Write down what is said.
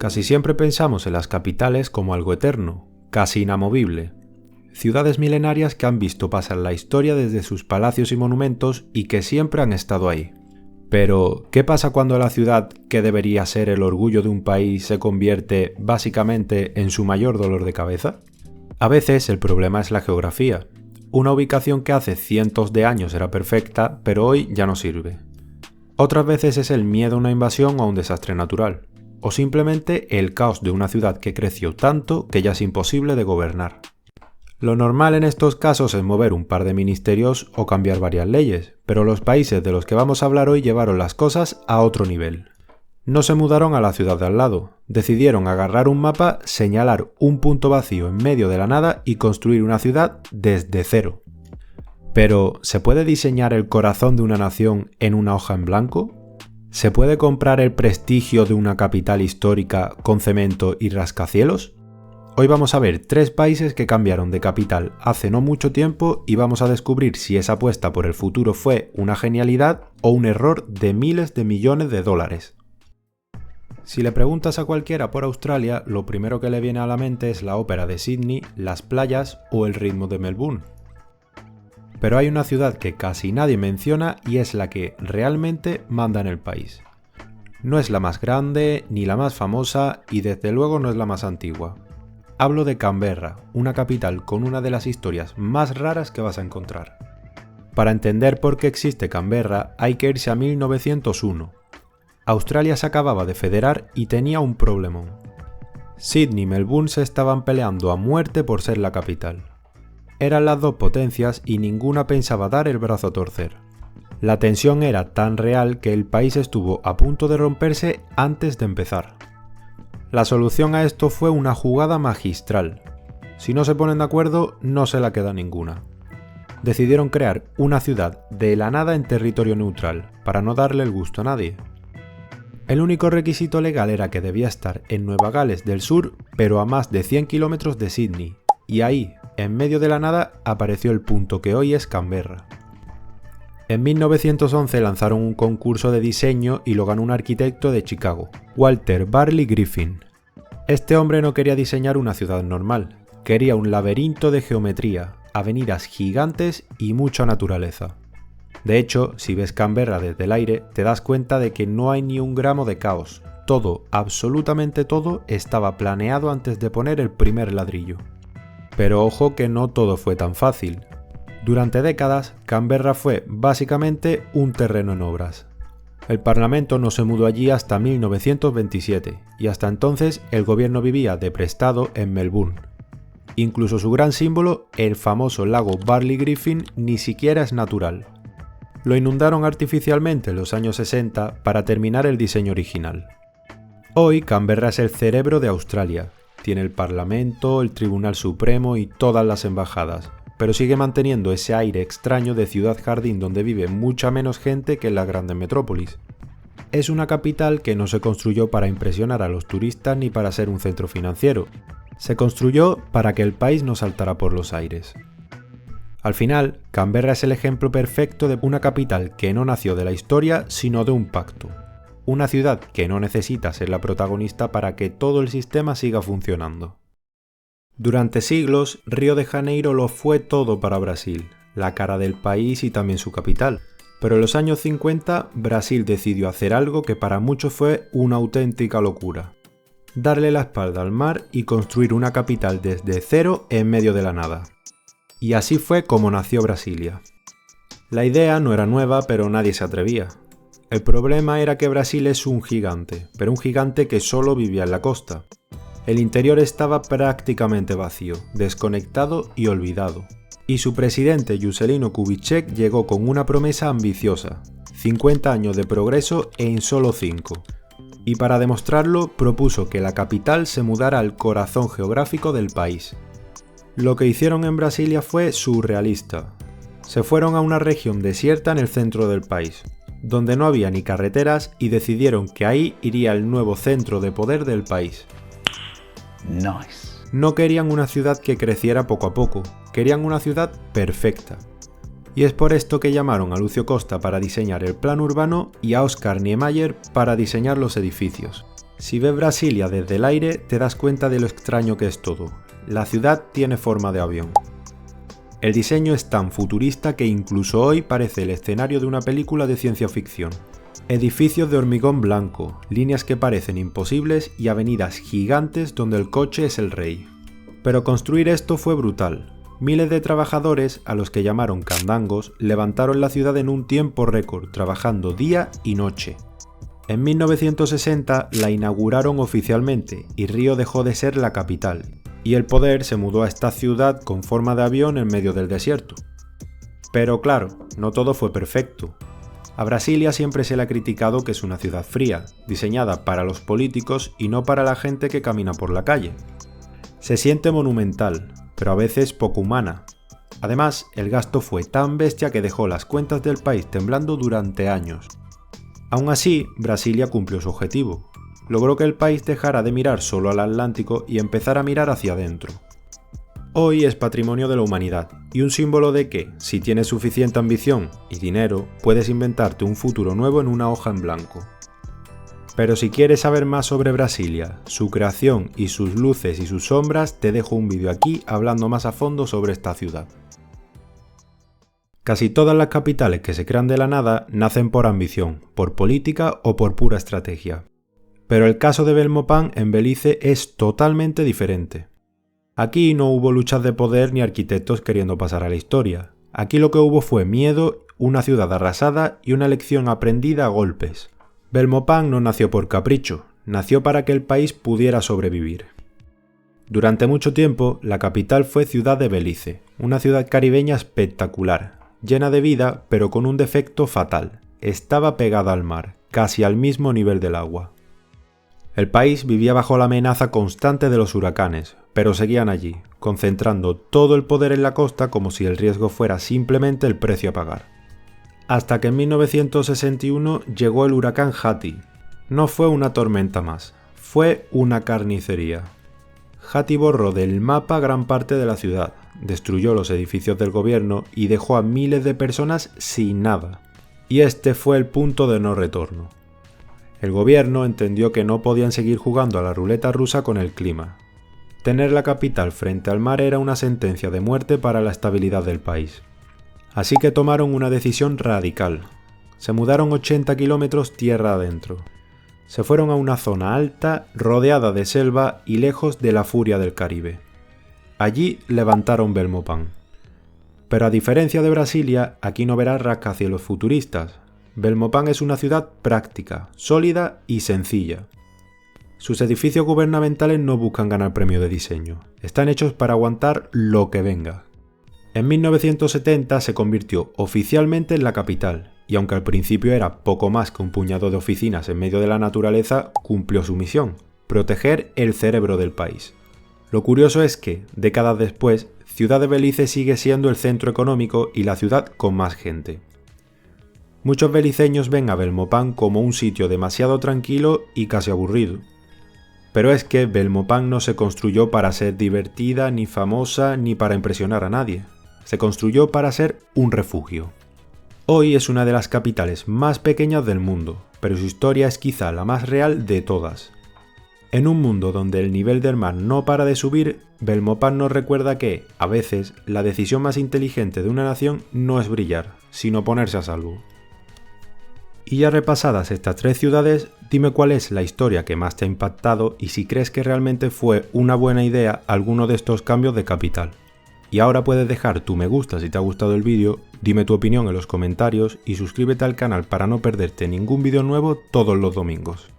Casi siempre pensamos en las capitales como algo eterno, casi inamovible. Ciudades milenarias que han visto pasar la historia desde sus palacios y monumentos y que siempre han estado ahí. Pero, ¿qué pasa cuando la ciudad, que debería ser el orgullo de un país, se convierte, básicamente, en su mayor dolor de cabeza? A veces el problema es la geografía. Una ubicación que hace cientos de años era perfecta, pero hoy ya no sirve. Otras veces es el miedo a una invasión o a un desastre natural. O simplemente el caos de una ciudad que creció tanto que ya es imposible de gobernar. Lo normal en estos casos es mover un par de ministerios o cambiar varias leyes, pero los países de los que vamos a hablar hoy llevaron las cosas a otro nivel. No se mudaron a la ciudad de al lado, decidieron agarrar un mapa, señalar un punto vacío en medio de la nada y construir una ciudad desde cero. Pero, ¿se puede diseñar el corazón de una nación en una hoja en blanco? ¿Se puede comprar el prestigio de una capital histórica con cemento y rascacielos? Hoy vamos a ver 3 países que cambiaron de capital hace no mucho tiempo y vamos a descubrir si esa apuesta por el futuro fue una genialidad o un error de miles de millones de dólares. Si le preguntas a cualquiera por Australia, lo primero que le viene a la mente es la ópera de Sydney, las playas o el ritmo de Melbourne. Pero hay una ciudad que casi nadie menciona y es la que realmente manda en el país. No es la más grande ni la más famosa y desde luego no es la más antigua. Hablo de Canberra, una capital con una de las historias más raras que vas a encontrar. Para entender por qué existe Canberra hay que irse a 1901. Australia se acababa de federar y tenía un problemón. Sydney y Melbourne se estaban peleando a muerte por ser la capital. Eran las dos potencias y ninguna pensaba dar el brazo a torcer. La tensión era tan real que el país estuvo a punto de romperse antes de empezar. La solución a esto fue una jugada magistral. Si no se ponen de acuerdo, no se la queda ninguna. Decidieron crear una ciudad de la nada en territorio neutral, para no darle el gusto a nadie. El único requisito legal era que debía estar en Nueva Gales del Sur, pero a más de 100 kilómetros de Sydney, y ahí, en medio de la nada, apareció el punto que hoy es Canberra. En 1911 lanzaron un concurso de diseño y lo ganó un arquitecto de Chicago, Walter Burley Griffin. Este hombre no quería diseñar una ciudad normal, quería un laberinto de geometría, avenidas gigantes y mucha naturaleza. De hecho, si ves Canberra desde el aire, te das cuenta de que no hay ni un gramo de caos. Todo, absolutamente todo, estaba planeado antes de poner el primer ladrillo. Pero ojo que no todo fue tan fácil. Durante décadas, Canberra fue básicamente un terreno en obras. El Parlamento no se mudó allí hasta 1927, y hasta entonces el gobierno vivía de prestado en Melbourne. Incluso su gran símbolo, el famoso lago Burley Griffin, ni siquiera es natural. Lo inundaron artificialmente en los años 60 para terminar el diseño original. Hoy Canberra es el cerebro de Australia. Tiene el Parlamento, el Tribunal Supremo y todas las embajadas, pero sigue manteniendo ese aire extraño de ciudad jardín donde vive mucha menos gente que en las grandes metrópolis. Es una capital que no se construyó para impresionar a los turistas ni para ser un centro financiero. Se construyó para que el país no saltara por los aires. Al final, Canberra es el ejemplo perfecto de una capital que no nació de la historia, sino de un pacto. Una ciudad que no necesita ser la protagonista para que todo el sistema siga funcionando. Durante siglos, Río de Janeiro lo fue todo para Brasil, la cara del país y también su capital. Pero en los años 50, Brasil decidió hacer algo que para muchos fue una auténtica locura. Darle la espalda al mar y construir una capital desde cero en medio de la nada. Y así fue como nació Brasilia. La idea no era nueva, pero nadie se atrevía. El problema era que Brasil es un gigante, pero un gigante que solo vivía en la costa. El interior estaba prácticamente vacío, desconectado y olvidado. Y su presidente Juscelino Kubitschek llegó con una promesa ambiciosa, 50 años de progreso en solo 5. Y para demostrarlo propuso que la capital se mudara al corazón geográfico del país. Lo que hicieron en Brasilia fue surrealista. Se fueron a una región desierta en el centro del país, donde no había ni carreteras y decidieron que ahí iría el nuevo centro de poder del país. Nice. No querían una ciudad que creciera poco a poco, querían una ciudad perfecta. Y es por esto que llamaron a Lúcio Costa para diseñar el plan urbano y a Oscar Niemeyer para diseñar los edificios. Si ves Brasilia desde el aire, te das cuenta de lo extraño que es todo. La ciudad tiene forma de avión. El diseño es tan futurista que incluso hoy parece el escenario de una película de ciencia ficción. Edificios de hormigón blanco, líneas que parecen imposibles y avenidas gigantes donde el coche es el rey. Pero construir esto fue brutal. Miles de trabajadores, a los que llamaron candangos, levantaron la ciudad en un tiempo récord, trabajando día y noche. En 1960 la inauguraron oficialmente y Río dejó de ser la capital, y el poder se mudó a esta ciudad con forma de avión en medio del desierto. Pero claro, no todo fue perfecto. A Brasilia siempre se le ha criticado que es una ciudad fría, diseñada para los políticos y no para la gente que camina por la calle. Se siente monumental, pero a veces poco humana. Además, el gasto fue tan bestia que dejó las cuentas del país temblando durante años. Aún así, Brasilia cumplió su objetivo. Logró que el país dejara de mirar solo al Atlántico y empezara a mirar hacia adentro. Hoy es patrimonio de la humanidad y un símbolo de que, si tienes suficiente ambición y dinero, puedes inventarte un futuro nuevo en una hoja en blanco. Pero si quieres saber más sobre Brasilia, su creación y sus luces y sus sombras, te dejo un vídeo aquí hablando más a fondo sobre esta ciudad. Casi todas las capitales que se crean de la nada nacen por ambición, por política o por pura estrategia. Pero el caso de Belmopán en Belice es totalmente diferente. Aquí no hubo luchas de poder ni arquitectos queriendo pasar a la historia. Aquí lo que hubo fue miedo, una ciudad arrasada y una lección aprendida a golpes. Belmopán no nació por capricho, nació para que el país pudiera sobrevivir. Durante mucho tiempo, la capital fue Ciudad de Belice, una ciudad caribeña espectacular, llena de vida pero con un defecto fatal. Estaba pegada al mar, casi al mismo nivel del agua. El país vivía bajo la amenaza constante de los huracanes, pero seguían allí, concentrando todo el poder en la costa como si el riesgo fuera simplemente el precio a pagar. Hasta que en 1961 llegó el huracán Hattie. No fue una tormenta más, fue una carnicería. Hattie borró del mapa gran parte de la ciudad, destruyó los edificios del gobierno y dejó a miles de personas sin nada. Y este fue el punto de no retorno. El gobierno entendió que no podían seguir jugando a la ruleta rusa con el clima. Tener la capital frente al mar era una sentencia de muerte para la estabilidad del país. Así que tomaron una decisión radical. Se mudaron 80 kilómetros tierra adentro. Se fueron a una zona alta, rodeada de selva y lejos de la furia del Caribe. Allí levantaron Belmopán. Pero a diferencia de Brasilia, aquí no verás rascacielos futuristas. Belmopán es una ciudad práctica, sólida y sencilla. Sus edificios gubernamentales no buscan ganar premio de diseño, están hechos para aguantar lo que venga. En 1970 se convirtió oficialmente en la capital, y aunque al principio era poco más que un puñado de oficinas en medio de la naturaleza, cumplió su misión, proteger el cerebro del país. Lo curioso es que, décadas después, Ciudad de Belice sigue siendo el centro económico y la ciudad con más gente. Muchos beliceños ven a Belmopán como un sitio demasiado tranquilo y casi aburrido. Pero es que Belmopán no se construyó para ser divertida, ni famosa, ni para impresionar a nadie. Se construyó para ser un refugio. Hoy es una de las capitales más pequeñas del mundo, pero su historia es quizá la más real de todas. En un mundo donde el nivel del mar no para de subir, Belmopán nos recuerda que, a veces, la decisión más inteligente de una nación no es brillar, sino ponerse a salvo. Y ya repasadas estas tres ciudades, dime cuál es la historia que más te ha impactado y si crees que realmente fue una buena idea alguno de estos cambios de capital. Y ahora puedes dejar tu me gusta si te ha gustado el vídeo, dime tu opinión en los comentarios y suscríbete al canal para no perderte ningún vídeo nuevo todos los domingos.